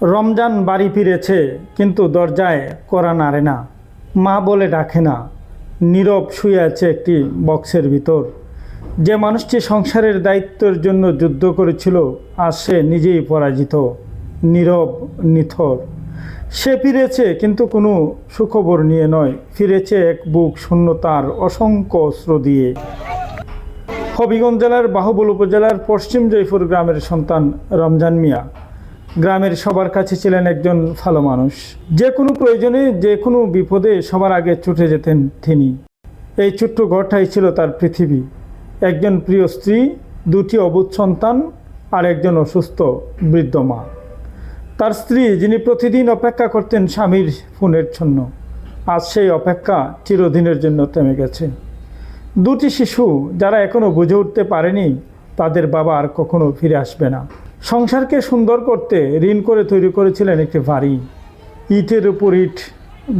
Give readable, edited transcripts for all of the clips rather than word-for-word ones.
রমজান বাড়ি ফিরেছে, কিন্তু দরজায় কড়া নাড়ে না, মা বলে ডাকে না, নীরব শুয়ে আছে একটি বক্সের ভিতর। যে মানুষটি সংসারের দায়িত্বের জন্য যুদ্ধ করেছিল, আজ সে নিজেই পরাজিত, নীরব, নিথর। সে ফিরেছে, কিন্তু কোনো সুখবর নিয়ে নয়, ফিরেছে এক বুক শূন্যতার অসংখ্য অস্ত্র দিয়ে। হবিগঞ্জ জেলার বাহুবল উপজেলার পশ্চিম জয়পুর গ্রামের সন্তান রমজান মিয়া গ্রামের সবার কাছে ছিলেন একজন ভালো মানুষ। যে কোনো প্রয়োজনে, যে কোনো বিপদে সবার আগে ছুটে যেতেন তিনি। এই ছোট্ট ঘরটাই ছিল তার পৃথিবী। একজন প্রিয় স্ত্রী, দুটি অবুঝ সন্তান আর একজন অসুস্থ বৃদ্ধ মা। তার স্ত্রী, যিনি প্রতিদিন অপেক্ষা করতেন স্বামীর ফোনের জন্য, আজ সেই অপেক্ষা চিরদিনের জন্য থেমে গেছে। দুটি শিশু, যারা এখনও বুঝে উঠতে পারেনি তাদের বাবা আর কখনো ফিরে আসবে না। সংসারকে সুন্দর করতে ঋণ করে তৈরি করেছিলেন একটি বাড়ি, ইটের উপর ইট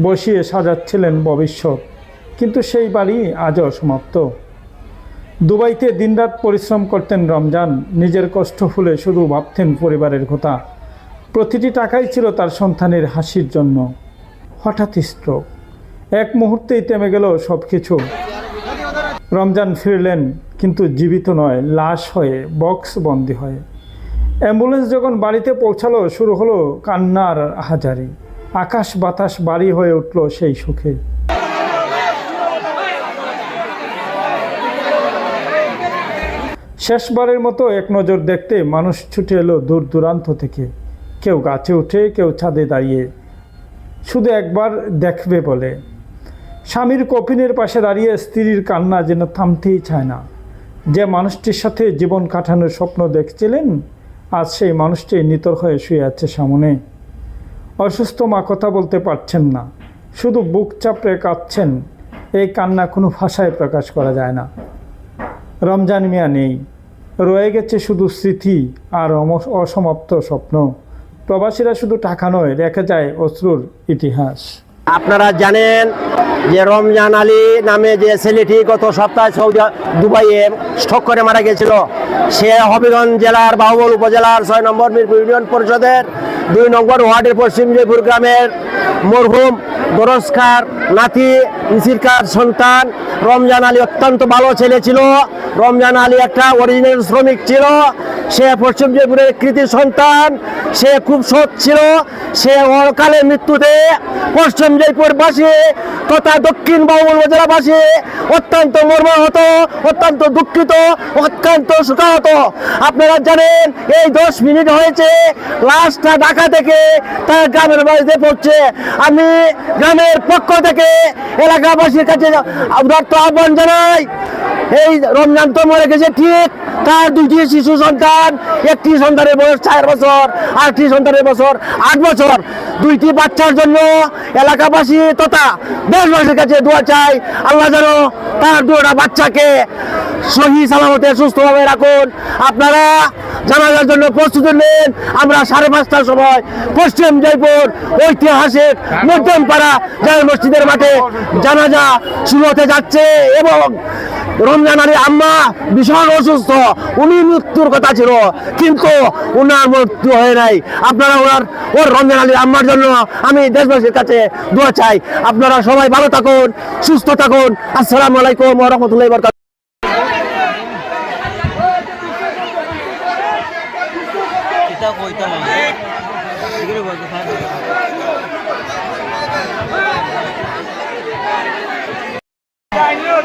বসিয়ে সাজাচ্ছিলেন ভবিষ্যৎ, কিন্তু সেই বাড়ি আজও সমাপ্ত। দুবাইতে দিনরাত পরিশ্রম করতেন রমজান, নিজের কষ্ট ভুলে শুধু ভাবতেন পরিবারের কথা। প্রতিটি টাকাই ছিল তার সন্তানের হাসির জন্য। হঠাৎ স্ট্রোক, এক মুহূর্তেই থেমে গেল সব কিছু। রমজান ফিরলেন, কিন্তু জীবিত নয়, লাশ হয়ে, বক্স বন্দি হয়ে। অ্যাম্বুলেন্স যখন বাড়িতে পৌঁছালো, শুরু হলো কান্নার হাজারি। আকাশ বাতাস বাড়ি হয়ে উঠল সেই সুখে। শেষবারের মতো এক নজর দেখতে মানুষ ছুটে এলো দূর দূরান্ত থেকে। কেউ গাছে উঠে, কেউ ছাদে দাঁড়িয়ে, শুধু একবার দেখবে বলে। স্বামীর কফিনের পাশে দাঁড়িয়ে স্ত্রীর কান্না যেন থামতেই চায় না। যে মানুষটির সাথে জীবন কাটানোর স্বপ্ন দেখছিলেন, আজ সেই মানুষটি নিথর হয়ে শুয়ে আছে সামনে। অসুস্থ মা কথা বলতে পারছেন না, শুধু বুক চাপড়ে কাঁদছেন। এই কান্না কোনো ভাষায় প্রকাশ করা যায় না। রমজান মিয়া নেই, রয়ে গেছে শুধু স্মৃতি আর অসমাপ্ত স্বপ্ন। প্রবাসীরা শুধু টাকা নয়, রেখে যায় অশ্রুর ইতিহাস। আপনারা জানেন যে রমজান আলী নামে যে ছেলেটি গত সপ্তাহে দুবাইয়ে স্ট্রোক করে মারা গেছিল, সে হবিগঞ্জ জেলার বাহুবল উপজেলার 6 নম্বর মিরপুর ইউনিয়ন পরিষদের 2 নম্বর ওয়ার্ডের পশ্চিম জয়পুর গ্রামের মরহুম দরজকার নাতি মিছিরকার সন্তান রমজান আলী অত্যন্ত ভালো ছেলে ছিল। রমজান আলী একটা অরিজিনাল শ্রমিক ছিল। সে পশ্চিম জয়পুরের কৃতি সন্তান। সে খুব সৎ ছিল। সে অকালে মৃত্যুতে পশ্চিম জয়পুরবাসী তথা দক্ষিণ বাহুবল উপজেলাবাসী অত্যন্ত মর্মাহত, অত্যন্ত দুঃখিত, অত্যন্ত শোকাহত। আপনারা জানেন এই 10 মিনিট হয়েছে লাশটা ঢাকা থেকে তার গ্রামের বাড়িতে পড়ছে। আমি গ্রামের পক্ষ থেকে এলাকাবাসীর কাছে আহ্বান জানাই, এই রমজান তো মরে গেছে ঠিক, তার 2টি শিশু সন্তান, একটি সন্তানের বয়স 4 বছর, আরেকটি সন্তানের বছর 8 বছর। 2টি বাচ্চার জন্য এলাকাবাসী তথা দেশবাসীর কাছে দোয়া চাই, আল্লাহ যেন তার 2টা বাচ্চাকে সহি সালামতে সুস্থভাবে রাখুন। আপনারা জানাজার জন্য প্রস্তুতি নেন। আমরা 5:30টার সময় পশ্চিম জয়পুর ঐতিহাসিক মধ্যমপাড়া জামে মসজিদের মাঠে জানাজা শুরু হতে যাচ্ছে এবং রমজান আলী আম্মা ভীষণ অসুস্থ, উনি মৃত্যুর কথা ছিল, কিন্তু উনার মৃত্যু হয় নাই। আপনারা ওর রমজান আলী আম্মার জন্য আমি দেশবাসীর কাছে দোয়া চাই। আপনারা সবাই ভালো থাকুন, সুস্থ থাকুন। আসসালামু আলাইকুম ওয়া রাহমাতুল্লাহি ওয়া বারাকাতুহু। I know,